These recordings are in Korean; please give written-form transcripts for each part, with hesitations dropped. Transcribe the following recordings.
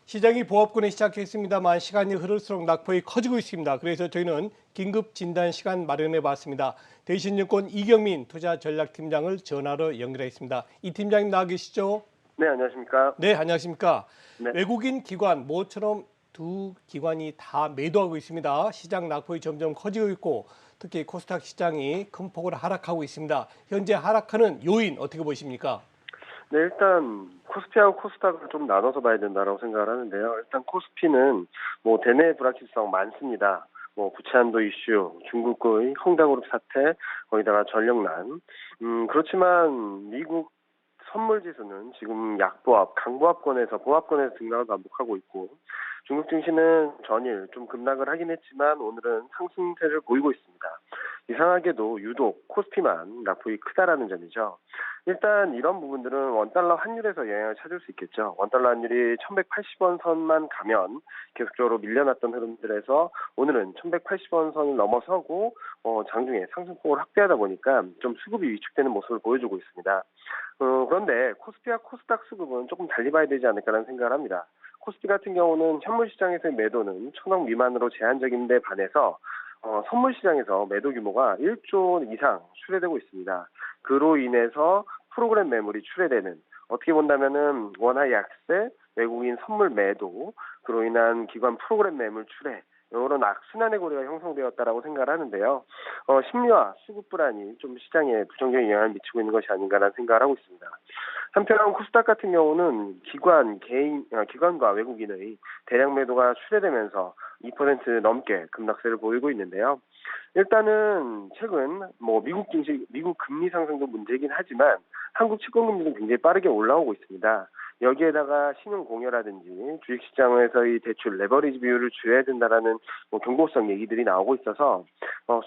시장이 보합권에 시작했습니다만 시간이 흐를수록 낙폭이 커지고 있습니다. 그래서 저희는 긴급 진단 시간 마련해 봤습니다. 대신증권 이경민 투자전략팀장을 전화로 연결했습니다. 이 팀장님 나와 계시죠? 네, 안녕하십니까? 네, 안녕하십니까? 네. 외국인 기관 모처럼 두 기관이 다 매도하고 있습니다. 시장 낙폭이 점점 커지고 있고 특히 코스닥 시장이 큰 폭으로 하락하고 있습니다. 현재 하락하는 요인 어떻게 보십니까? 네, 일단 코스피하고 코스닥을 좀 나눠서 봐야 된다고 생각을 하는데요. 일단 코스피는 대내 불확실성 많습니다. 부채한도 이슈, 중국의 헝다그룹 사태, 거기다가 전력난. 그렇지만 미국 선물 지수는 지금 약보합, 강보합권에서 보합권에서 등락을 반복하고 있고, 중국 증시는 전일 좀 급락을 하긴 했지만 오늘은 상승세를 보이고 있습니다. 이상하게도 유독 코스피만 낙폭이 크다라는 점이죠. 일단 이런 부분들은 원달러 환율에서 영향을 찾을 수 있겠죠. 원달러 환율이 1180원 선만 가면 계속적으로 밀려났던 흐름들에서 오늘은 1180원 선을 넘어서고 장중에 상승폭을 확대하다 보니까 좀 수급이 위축되는 모습을 보여주고 있습니다. 그런데 코스피와 코스닥 수급은 조금 달리 봐야 되지 않을까라는 생각을 합니다. 코스피 같은 경우는 현물 시장에서의 매도는 1,000억 미만으로 제한적인데 반해서 선물 시장에서 매도 규모가 1조 이상 출회되고 있습니다. 그로 인해서 프로그램 매물이 출회되는, 어떻게 본다면은 원화 약세, 외국인 선물 매도, 그로 인한 기관 프로그램 매물 출회, 이런 악순환의 고리가 형성되었다라고 생각을 하는데요. 심리와 수급 불안이 좀 시장에 부정적인 영향을 미치고 있는 것이 아닌가라는 생각을 하고 있습니다. 한편 코스닥 같은 경우는 기관과 외국인의 대량 매도가 출회되면서 2% 넘게 급락세를 보이고 있는데요. 일단은 최근 미국 금리 상승도 문제이긴 하지만 한국 채권금리도 굉장히 빠르게 올라오고 있습니다. 여기에다가 신용 공여라든지 주식시장에서의 대출 레버리지 비율을 줄여야 된다라는 경고성 얘기들이 나오고 있어서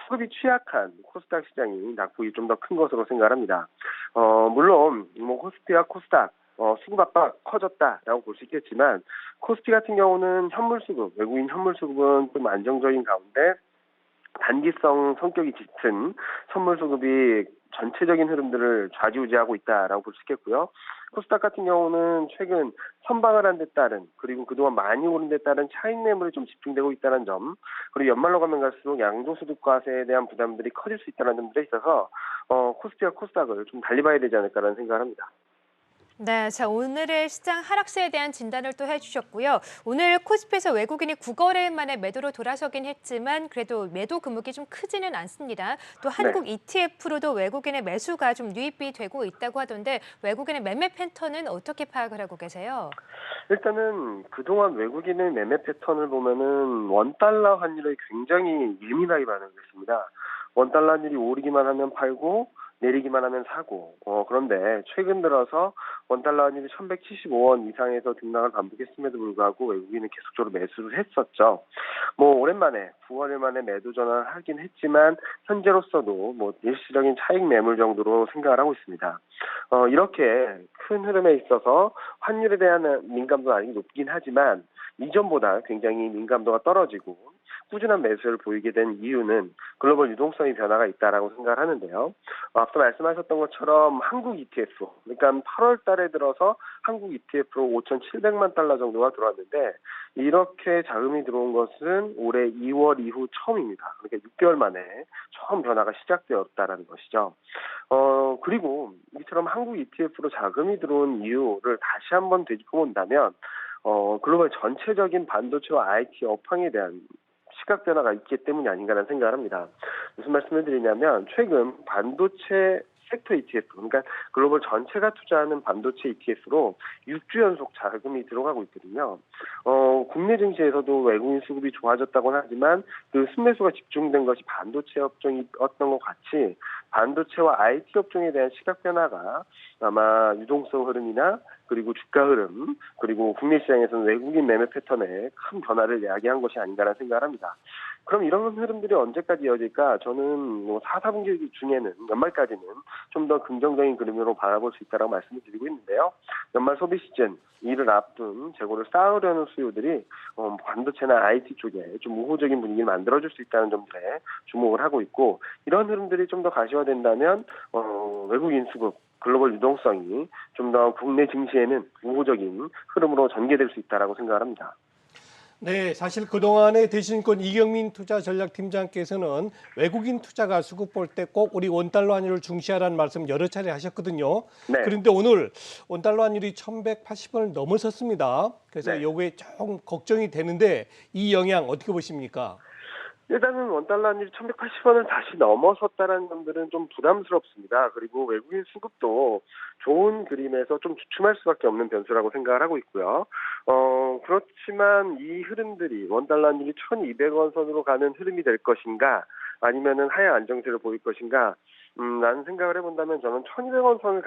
수급이 취약한 코스닥 시장이 낙폭이 좀 더 큰 것으로 생각합니다. 물론 코스피와 코스닥 수급 압박 커졌다라고 볼 수 있겠지만 코스피 같은 경우는 현물 수급, 외국인 현물 수급은 좀 안정적인 가운데 단기성 성격이 짙은 선물 수급이 전체적인 흐름들을 좌지우지하고 있다라고 볼 수 있겠고요. 코스닥 같은 경우는 최근 선방을 한 데 따른, 그리고 그동안 많이 오른 데 따른 차익 매물이 좀 집중되고 있다는 점, 그리고 연말로 가면 갈수록 양도소득 과세에 대한 부담들이 커질 수 있다는 점들에 있어서 코스피와 코스닥을 좀 달리 봐야 되지 않을까라는 생각을 합니다. 네, 자 오늘의 시장 하락세에 대한 진단을 또 해주셨고요. 오늘 코스피에서 외국인이 9거래일 만에 매도로 돌아서긴 했지만 그래도 매도 금액이 좀 크지는 않습니다. 또 한국 네. ETF로도 외국인의 매수가 좀 유입이 되고 있다고 하던데 외국인의 매매 패턴은 어떻게 파악을 하고 계세요? 일단은 그동안 외국인의 매매 패턴을 보면은 원달러 환율에 굉장히 예민하게 반응했습니다. 원달러 환율이 오르기만 하면 팔고 내리기만 하면 사고. 그런데 최근 들어서 원달러 환율이 1,175원 이상에서 등락을 반복했음에도 불구하고 외국인은 계속적으로 매수를 했었죠. 오랜만에 9월 만에 매도 전환을 하긴 했지만 현재로서도 일시적인 차익 매물 정도로 생각을 하고 있습니다. 이렇게 큰 흐름에 있어서 환율에 대한 민감도는 아직 높긴 하지만 이전보다 굉장히 민감도가 떨어지고 꾸준한 매수를 보이게 된 이유는 글로벌 유동성의 변화가 있다라고 생각을 하는데요. 앞서 말씀하셨던 것처럼 한국 ETF, 그러니까 8월 달에 들어서 한국 ETF로 5,700만 달러 정도가 들어왔는데 이렇게 자금이 들어온 것은 올해 2월 이후 처음입니다. 그러니까 6개월 만에 처음 변화가 시작되었다라는 것이죠. 그리고 이처럼 한국 ETF로 자금이 들어온 이유를 다시 한번 되짚어 본다면 글로벌 전체적인 반도체와 IT 업황에 대한 시각 변화가 있기 때문이 아닌가라는 생각을 합니다. 무슨 말씀을 드리냐면 최근 반도체 섹터 ETF, 그러니까 글로벌 전체가 투자하는 반도체 ETF로 6주 연속 자금이 들어가고 있거든요. 국내 증시에서도 외국인 수급이 좋아졌다고는 하지만 그 순매수가 집중된 것이 반도체 업종이었던 것 같이 반도체와 IT 업종에 대한 시각 변화가 아마 유동성 흐름이나 그리고 주가 흐름, 그리고 국내 시장에서는 외국인 매매 패턴에 큰 변화를 야기한 것이 아닌가라는 생각을 합니다. 그럼 이런 흐름들이 언제까지 이어질까? 저는 4, 4분기 중에는 연말까지는 좀 더 긍정적인 그림으로 바라볼 수 있다고 말씀을 드리고 있는데요. 연말 소비 시즌, 이를 앞둔 재고를 쌓으려는 수요들이 반도체나 IT 쪽에 좀 우호적인 분위기를 만들어줄 수 있다는 점들에 주목을 하고 있고 이런 흐름들이 좀 더 가시화된다면 외국인 수급, 글로벌 유동성이 좀 더 국내 증시에는 우호적인 흐름으로 전개될 수 있다라고 생각을 합니다. 네, 사실 그동안에 대신권 이경민 투자전략팀장께서는 외국인 투자가 수급 볼 때 꼭 우리 원달러 환율을 중시하라는 말씀 여러 차례 하셨거든요. 네. 그런데 오늘 원달러 환율이 1,180원을 넘어섰습니다. 그래서 네. 요게 좀 걱정이 되는데 이 영향 어떻게 보십니까? 일단은 원달러 환율이 1,180원을 다시 넘어섰다는 점들은 좀 부담스럽습니다. 그리고 외국인 수급도 좋은 그림에서 좀 주춤할 수밖에 없는 변수라고 생각을 하고 있고요. 그렇지만 이 흐름들이 원달러 환율이 1,200원 선으로 가는 흐름이 될 것인가 아니면은 하향 안정세를 보일 것인가 라는 생각을 해본다면 저는 1,200원 선을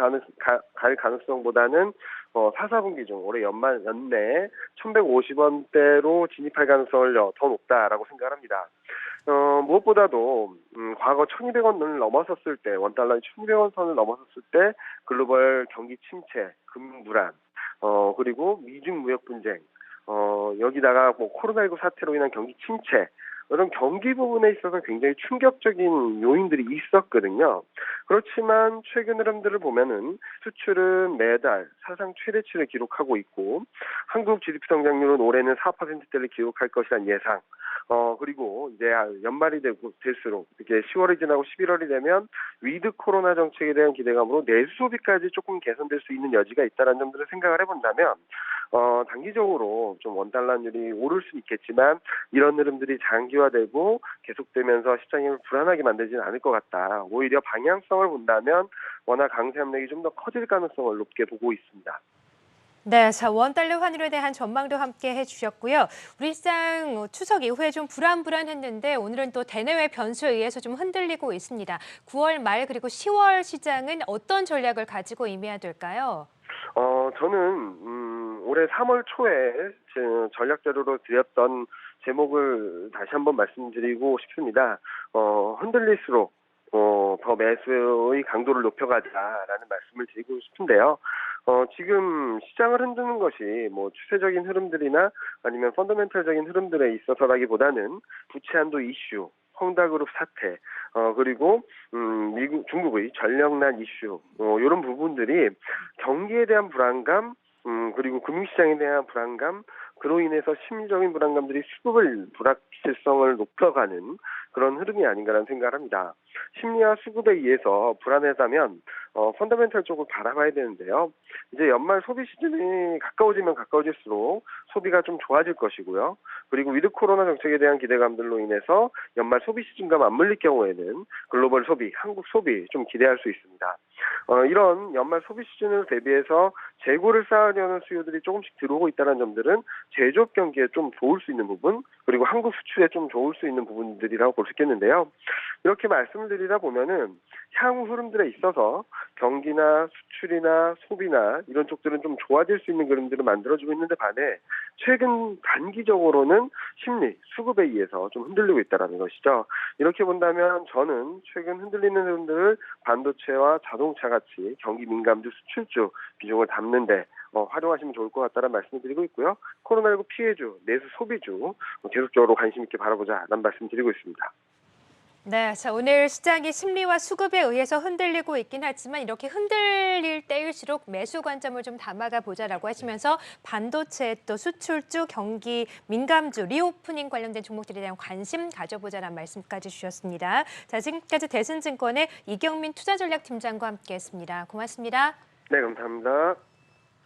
갈 가능성보다는 4, 4분기 중 올해 연내 1,150원대로 진입할 가능성을 더 높다라고 생각을 합니다. 무엇보다도 과거 1,200원을 넘어섰을 때 원달러의 1,200원 선을 넘어섰을 때 글로벌 경기 침체, 금융 불안, 그리고 미중 무역 분쟁, 여기다가 뭐 코로나19 사태로 인한 경기 침체 이런 경기 부분에 있어서 굉장히 충격적인 요인들이 있었거든요. 그렇지만 최근 흐름들을 보면은 수출은 매달 사상 최대치를 기록하고 있고 한국 GDP 성장률은 올해는 4%대를 기록할 것이란 예상. 그리고 이제 연말이 될수록 이게 10월이 지나고 11월이 되면 위드 코로나 정책에 대한 기대감으로 내수 소비까지 조금 개선될 수 있는 여지가 있다는 점들을 생각을 해본다면 단기적으로 좀 원달러 환율이 오를 수 있겠지만 이런 흐름들이 장기화되고 계속되면서 시장을 불안하게 만들지는 않을 것 같다. 오히려 방향성을 본다면 원화 강세 압력이 좀 더 커질 가능성을 높게 보고 있습니다. 네, 자 원달러 환율에 대한 전망도 함께 해주셨고요. 우리 시장 추석 이후에 좀 불안했는데 오늘은 또 대내외 변수에 의해서 좀 흔들리고 있습니다. 9월 말 그리고 10월 시장은 어떤 전략을 가지고 임해야 될까요? 저는 올해 3월 초에 제 전략 자료로 드렸던 제목을 다시 한번 말씀드리고 싶습니다. 흔들릴수록 더 매수의 강도를 높여가자라는 말씀을 드리고 싶은데요. 지금 시장을 흔드는 것이 뭐 추세적인 흐름들이나 아니면 펀더멘털적인 흐름들에 있어서라기보다는 부채 한도 이슈, 헝다그룹 사태, 그리고 중국의 전력난 이슈, 이런 부분들이 경기에 대한 불안감, 그리고 금융시장에 대한 불안감, 그로 인해서 심리적인 불안감들이 수급을 불확실성을 높여가는 그런 흐름이 아닌가라는 생각을 합니다. 심리와 수급에 의해서 불안하다면 펀더멘털 쪽을 바라봐야 되는데요. 이제 연말 소비 시즌이 가까워지면 가까워질수록 소비가 좀 좋아질 것이고요. 그리고 위드 코로나 정책에 대한 기대감들로 인해서 연말 소비 시즌과 맞물릴 경우에는 글로벌 소비, 한국 소비 좀 기대할 수 있습니다. 이런 연말 소비 시즌을 대비해서 재고를 쌓으려는 수요들이 조금씩 들어오고 있다는 점들은 제조업 경기에 좀 좋을 수 있는 부분, 그리고 한국 수출에 좀 좋을 수 있는 부분들이라고 볼 수 있겠는데요. 이렇게 말씀을 드리다 보면은 향후 흐름들에 있어서 경기나 수출이나 소비나 이런 쪽들은 좀 좋아질 수 있는 그림들을 만들어주고 있는데 반해 최근 단기적으로는 심리, 수급에 의해서 좀 흔들리고 있다는 것이죠. 이렇게 본다면 저는 최근 흔들리는 흐름들을 반도체와 자동차 같이 경기 민감주, 수출주 비중을 담는데 활용하시면 좋을 것 같다는 말씀을 드리고 있고요. 코로나19 피해주, 내수 소비주 계속적으로 관심 있게 바라보자라는 말씀 드리고 있습니다. 네, 자 오늘 시장이 심리와 수급에 의해서 흔들리고 있긴 하지만 이렇게 흔들릴 때일수록 매수 관점을 좀 담아가 보자라고 하시면서 반도체 또 수출주, 경기 민감주, 리오프닝 관련된 종목들에 대한 관심 가져보자라는 말씀까지 주셨습니다. 자 지금까지 대신증권의 이경민 투자전략팀장과 함께했습니다. 고맙습니다. 네, 감사합니다.